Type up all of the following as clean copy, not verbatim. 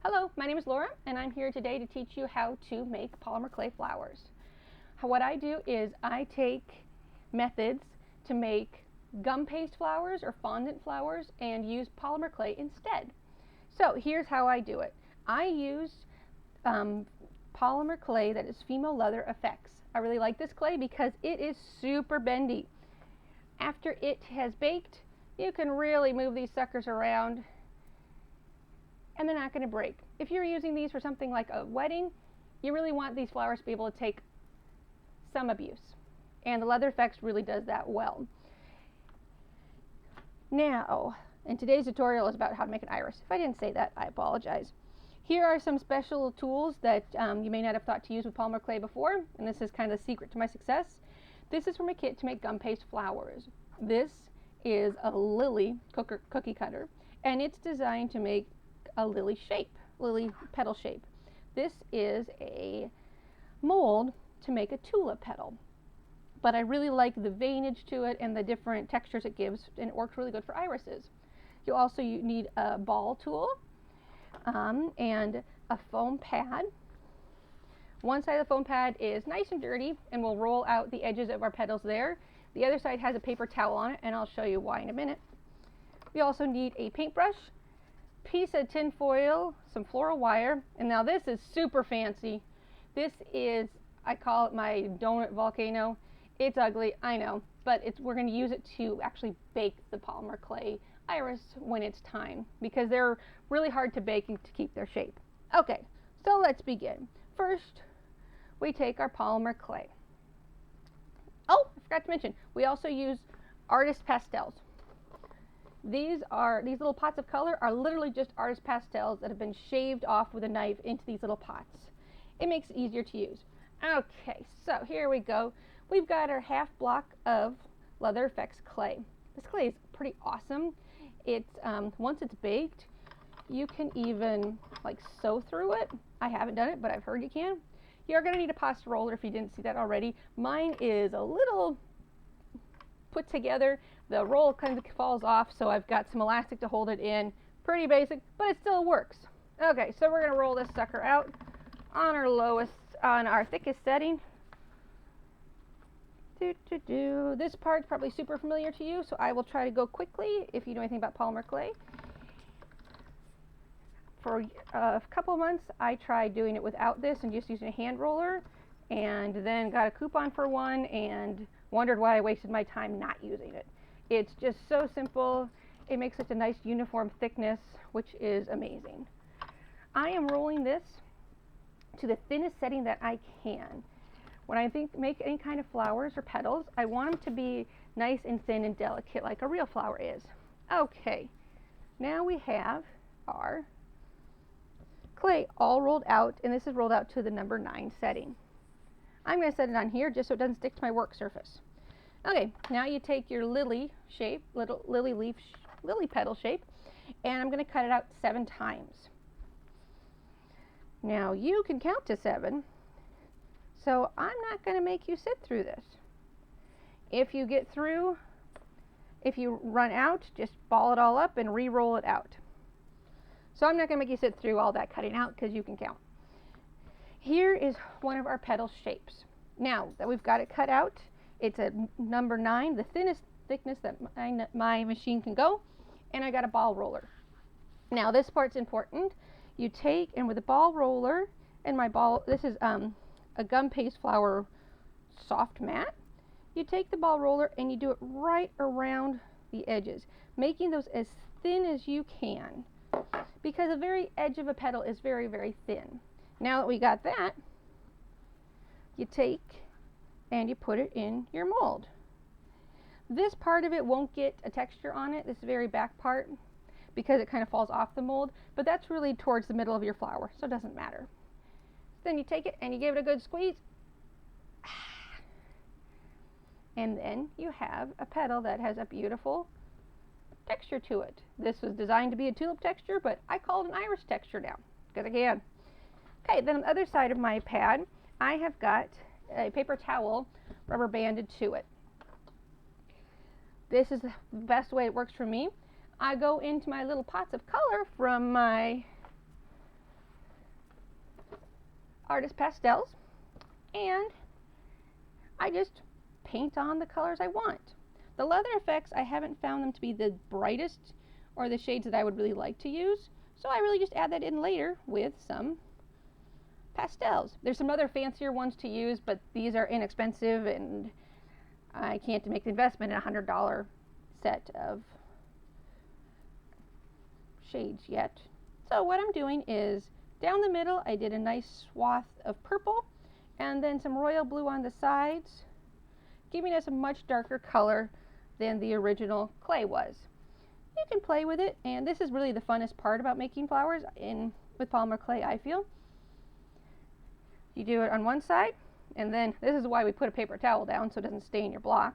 Hello, my name is Laura, and I'm here today to teach you how to make polymer clay flowers. What I do is I take methods to make gum paste flowers or fondant flowers and use polymer clay instead. So here's how I do it. I use polymer clay that is female leather effects. I really like this clay because it is super bendy. After it has baked, you can really move these suckers around and they're not going to break. If you're using these for something like a wedding, you really want these flowers to be able to take some abuse. And the Leather Effects really does that well. Now, in today's tutorial is about how to make an iris. If I didn't say that, I apologize. Here are some special tools that you may not have thought to use with polymer clay before, and this is kind of the secret to my success. This is from a kit to make gum paste flowers. This is a lily cookie cutter, and it's designed to make a lily petal shape. This is a mold to make a tulip petal, but I really like the veinage to it and the different textures it gives, and it works really good for irises. You also need a ball tool and a foam pad. One side of the foam pad is nice and dirty and we'll roll out the edges of our petals there. The other side has a paper towel on it, and I'll show you why in a minute. We also need a paintbrush, piece of tin foil, some floral wire, and now this is super fancy. This is, I call it my donut volcano. It's ugly, I know, but we're going to use it to actually bake the polymer clay iris when it's time, because they're really hard to bake and to keep their shape. Okay, so let's begin. First, we take our polymer clay. Oh, I forgot to mention, we also use artist pastels. These little pots of color are literally just artist pastels that have been shaved off with a knife into these little pots. It makes it easier to use. Okay, so here we go. We've got our half block of Leather Effects clay. This clay is pretty awesome. It's once it's baked, you can even like sew through it. I haven't done it, but I've heard you can. You're going to need a pasta roller if you didn't see that already. Mine is a little put together. The roll kind of falls off, so I've got some elastic to hold it in. Pretty basic, but it still works. Okay, so we're going to roll this sucker out on our thickest setting. This part's probably super familiar to you, so I will try to go quickly if you know anything about polymer clay. For a couple of months, I tried doing it without this and just using a hand roller, and then got a coupon for one and wondered why I wasted my time not using it. It's just so simple. It makes such a nice uniform thickness, which is amazing. I am rolling this to the thinnest setting that I can. When I make any kind of flowers or petals, I want them to be nice and thin and delicate like a real flower is. Okay, now we have our clay all rolled out, and this is rolled out to the number 9 setting. I'm going to set it on here just so it doesn't stick to my work surface. Okay, now you take your lily shape, lily petal shape, and I'm going to cut it out 7 times. Now you can count to 7, so I'm not going to make you sit through this. If you run out, just ball it all up and re-roll it out. So I'm not going to make you sit through all that cutting out because you can count. Here is one of our petal shapes. Now that we've got it cut out, it's a number 9, the thinnest thickness that my machine can go, and I got a ball roller. Now this part's important. You take, and with a ball roller, and this is a gum paste flower soft mat. You take the ball roller and you do it right around the edges, making those as thin as you can, because the very edge of a petal is very, very thin. Now that we got that, you take and you put it in your mold. This part of it won't get a texture on it, this very back part, because it kind of falls off the mold, but that's really towards the middle of your flower, so it doesn't matter. Then you take it and you give it a good squeeze, and then you have a petal that has a beautiful texture to it. This was designed to be a tulip texture, but I call it an iris texture now, because I can. Okay, then on the other side of my pad, I have got a paper towel rubber banded to it. This is the best way it works for me. I go into my little pots of color from my Artist Pastels, and I just paint on the colors I want. The leather effects, I haven't found them to be the brightest or the shades that I would really like to use, so I really just add that in later with some pastels. There's some other fancier ones to use, but these are inexpensive and I can't make the investment in a $100 set of shades yet. So what I'm doing is down the middle I did a nice swath of purple and then some royal blue on the sides, giving us a much darker color than the original clay was. You can play with it, and this is really the funnest part about making flowers with polymer clay, I feel. You do it on one side, and then this is why we put a paper towel down so it doesn't stain your block.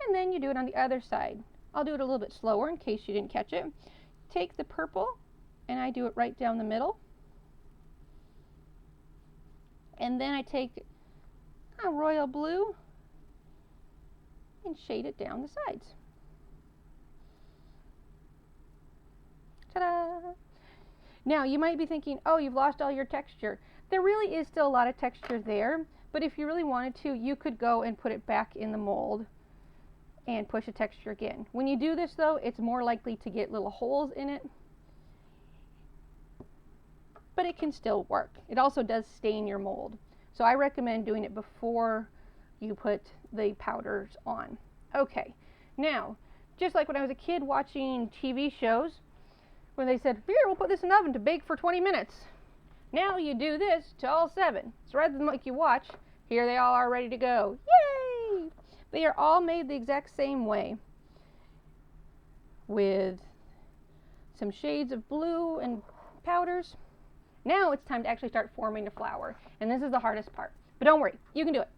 And then you do it on the other side. I'll do it a little bit slower in case you didn't catch it. Take the purple, and I do it right down the middle. And then I take a royal blue and shade it down the sides. Ta-da! Now you might be thinking, oh, you've lost all your texture. There really is still a lot of texture there, but if you really wanted to, you could go and put it back in the mold and push the texture again. When you do this though, it's more likely to get little holes in it, but it can still work. It also does stain your mold. So I recommend doing it before you put the powders on. Okay, now, just like when I was a kid watching TV shows, when they said, here, we'll put this in the oven to bake for 20 minutes. Now you do this to all 7. So rather than like you watch, here they all are ready to go. Yay! They are all made the exact same way, with some shades of blue and powders. Now it's time to actually start forming the flower, and this is the hardest part. But don't worry, you can do it.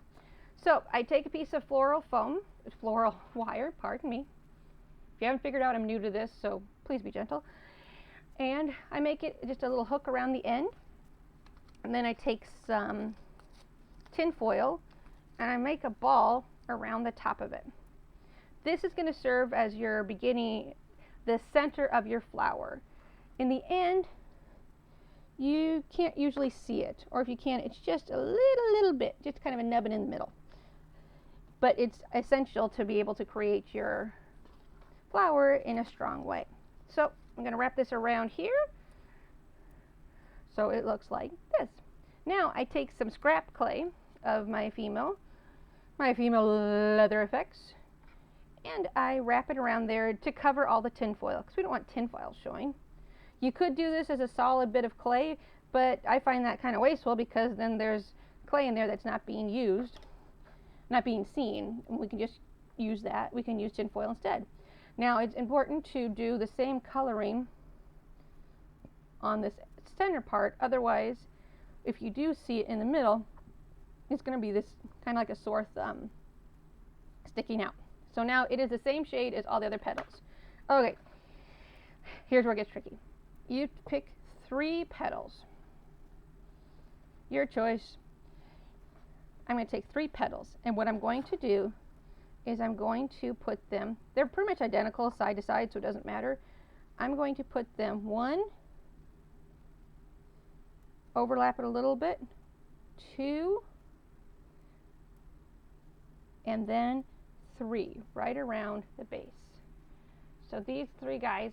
So I take a piece of floral wire, pardon me. If you haven't figured out, I'm new to this, so please be gentle. And I make it just a little hook around the end, and then I take some tin foil and I make a ball around the top of it. This is going to serve as your the center of your flower. In the end, you can't usually see it, or if you can, it's just a little bit, just kind of a nubbin in the middle. But it's essential to be able to create your flower in a strong way. So I'm going to wrap this around here so it looks like this. Now I take some scrap clay of my female leather effects, and I wrap it around there to cover all the tin foil, because we don't want tin foil showing. You could do this as a solid bit of clay, but I find that kind of wasteful because then there's clay in there that's not being used, not being seen, and we can just use that. We can use tin foil instead. Now it's important to do the same coloring on this center part, otherwise if you do see it in the middle, it's going to be this kind of like a sore thumb sticking out. So now it is the same shade as all the other petals. Okay, here's where it gets tricky. You pick 3 petals. Your choice. I'm going to take 3 petals, and what I'm going to do is I'm going to put them, they're pretty much identical side to side, so it doesn't matter. I'm going to put them 1, overlap it a little bit, 2, and then 3 right around the base. So these 3 guys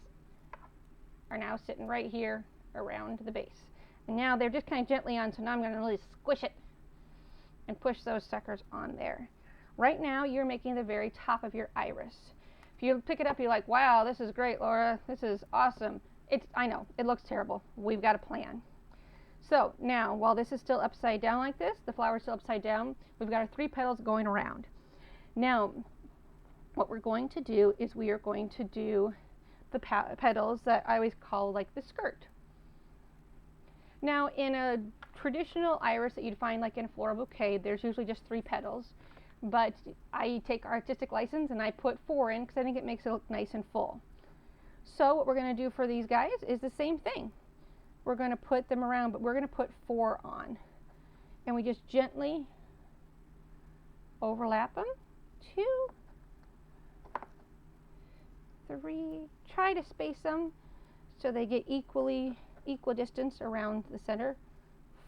are now sitting right here around the base. And now they're just kind of gently on, so now I'm going to really squish it and push those suckers on there. Right now you're making the very top of your iris. If you pick it up, you're like, wow, this is great, Laura. This is awesome. I know, it looks terrible. We've got a plan. So now, while this is still upside down like this, the flower's still upside down, we've got our 3 petals going around. Now, what we're going to do is we are going to do the petals that I always call like the skirt. Now, in a traditional iris that you'd find like in a floral bouquet, there's usually just 3 petals, but I take artistic license and I put 4 in because I think it makes it look nice and full. So what we're going to do for these guys is the same thing. We're going to put them around, but we're going to put 4 on. And we just gently overlap them. 2, 3, try to space them so they get equal distance around the center.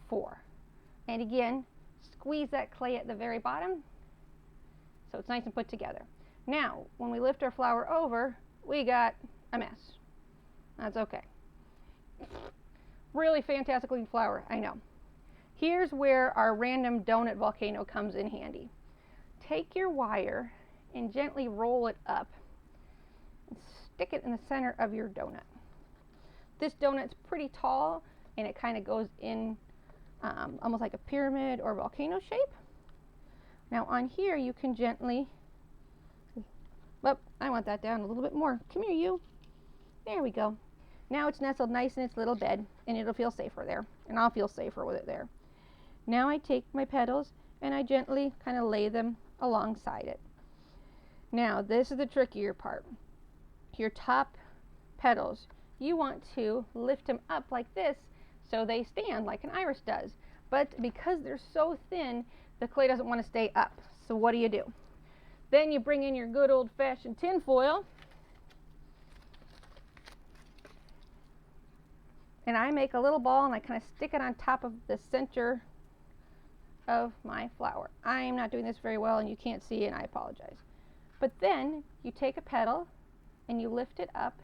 4. And again, squeeze that clay at the very bottom so it's nice and put together. Now, when we lift our flower over, we got a mess. That's okay. Really fantastic looking flower, I know. Here's where our random donut volcano comes in handy. Take your wire and gently roll it up and stick it in the center of your donut. This donut's pretty tall and it kind of goes in almost like a pyramid or volcano shape. Now on here you can gently, I want that down a little bit more. Come here, you. There we go. Now it's nestled nice in its little bed and it'll feel safer there, and I'll feel safer with it there. Now I take my petals and I gently kind of lay them alongside it. Now this is the trickier part. Your top petals, you want to lift them up like this so they stand like an iris does. But because they're so thin, the clay doesn't want to stay up. So what do? Then you bring in your good old-fashioned tin foil. And I make a little ball and I kind of stick it on top of the center of my flower. I'm not doing this very well and you can't see and I apologize. But then you take a petal and you lift it up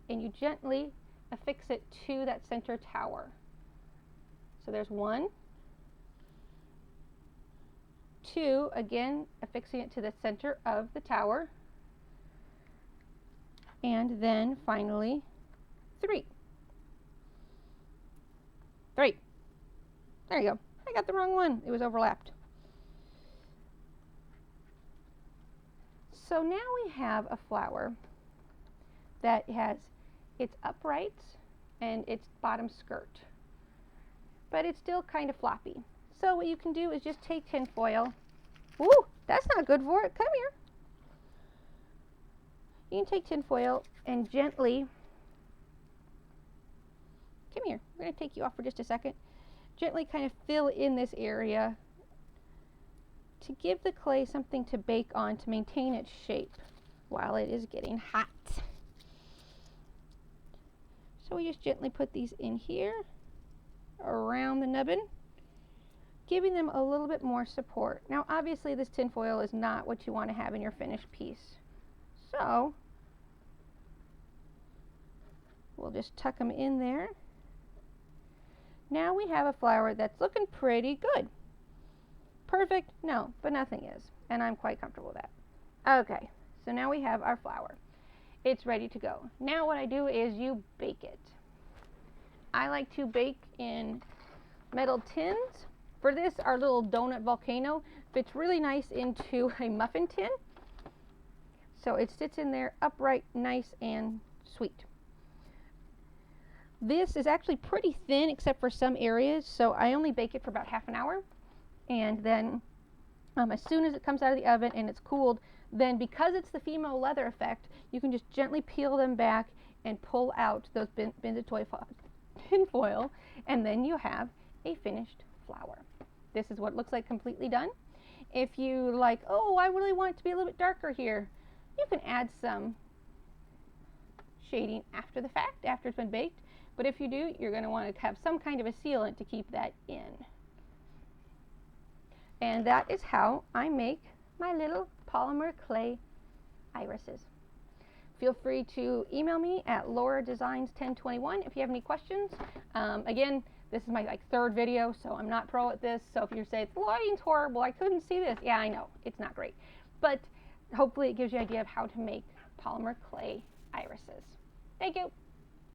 and you gently affix it to that center tower. So there's 1, 2, again affixing it to the center of the tower, and then finally 3. There you go. I got the wrong one. It was overlapped. So now we have a flower that has its uprights and its bottom skirt, but it's still kind of floppy. So what you can do is just take tin foil. Ooh, that's not good for it. Come here. You can take tin foil and gently, come here, we're going to take you off for just a second. Gently kind of fill in this area to give the clay something to bake on to maintain its shape while it is getting hot. So we just gently put these in here around the nubbin, giving them a little bit more support. Now obviously this tin foil is not what you want to have in your finished piece. So we'll just tuck them in there. Now we have a flower that's looking pretty good. Perfect? No, but nothing is. And I'm quite comfortable with that. Okay, so now we have our flower. It's ready to go. Now what I do is you bake it. I like to bake in metal tins. For this, our little donut volcano fits really nice into a muffin tin. So it sits in there upright, nice and sweet. This is actually pretty thin except for some areas, so I only bake it for about half an hour. And then as soon as it comes out of the oven and it's cooled, then because it's the female leather effect, you can just gently peel them back and pull out those bins of tin foil, and then you have a finished flower. This is what it looks like completely done. If you like, oh, I really want it to be a little bit darker here, you can add some shading after the fact, after it's been baked. But if you do, you're going to want to have some kind of a sealant to keep that in. And that is how I make my little polymer clay irises. Feel free to email me at lauradesigns1021 if you have any questions. Again, this is my third video, so I'm not pro at this. So if you say, the lighting's horrible, I couldn't see this. Yeah, I know, it's not great. But hopefully it gives you an idea of how to make polymer clay irises. Thank you.